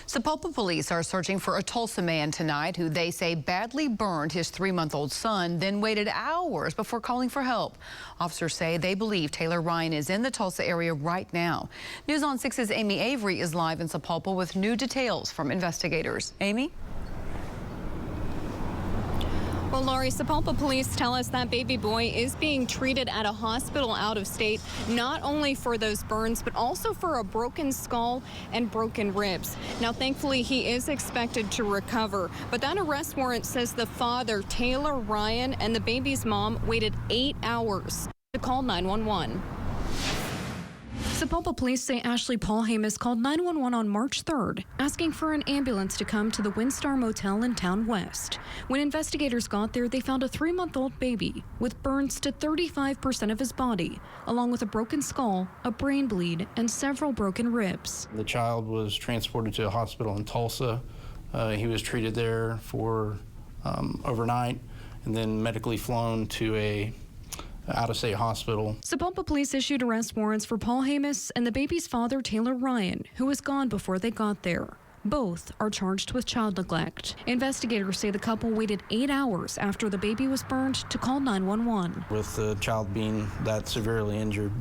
Sapulpa police are searching for a Tulsa man tonight who they say badly burned his 3-month-old son, then waited hours before calling for help. Officers say they believe Taylor Ryon is in the Tulsa area right now. News on 6's Amy Avery is live in Sapulpa with new details from investigators. Amy? Well, Lori, Sapulpa police tell us that baby boy is being treated at a hospital out of state, not only for those burns, but also for a broken skull and broken ribs. Now, thankfully, he is expected to recover, but that arrest warrant says the father, Taylor Ryon, and the baby's mom waited 8 hours to call 911. Sapulpa police say Ashley Paul-Hamus called 911 on March 3rd, asking for an ambulance to come to the Windstar Motel in Town West. When investigators got there, they found a 3-month-old baby with burns to 35% of his body, along with a broken skull, a brain bleed, and several broken ribs. The child was transported to a hospital in Tulsa. He was treated there for overnight and then medically flown to a out-of-state hospital. Sapulpa police issued arrest warrants for Paul-Hamus and the baby's father, Taylor Ryon, who was gone before they got there. Both are charged with child neglect. Investigators say the couple waited 8 hours after the baby was burned to call 911. With the child being that severely injured,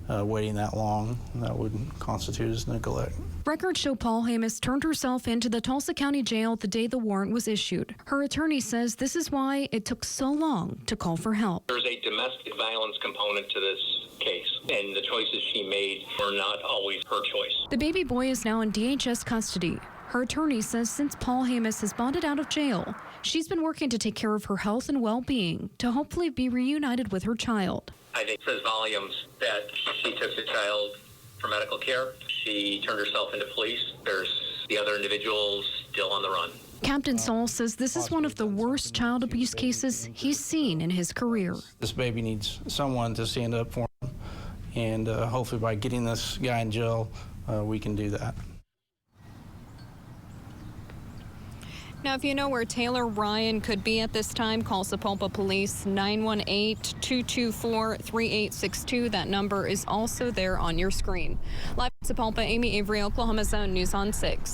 waiting that long, that would constitute as neglect. Records show Paul-Hamus turned herself into the Tulsa County Jail the day the warrant was issued. Her attorney says this is why it took so long to call for help. There's a domestic violence component to this case, and the choices she made were not always her choice. The baby boy is now in DHS custody. Her attorney says since Paul-Hamus has bonded out of jail, she's been working to take care of her health and well-being to hopefully be reunited with her child. I think it says volumes that she took the child for medical care. She turned herself into police. There's the other individuals still on the run. Captain Saul says this is one of the worst child abuse cases he's seen in his career. This baby needs someone to stand up for him, and hopefully by getting this guy in jail, we can do that. Now, if you know where Taylor Ryon could be at this time, call Sapulpa Police 918-224-3862. That number is also there on your screen. Live in Sapulpa, Amy Avery, Oklahoma Zone News on 6.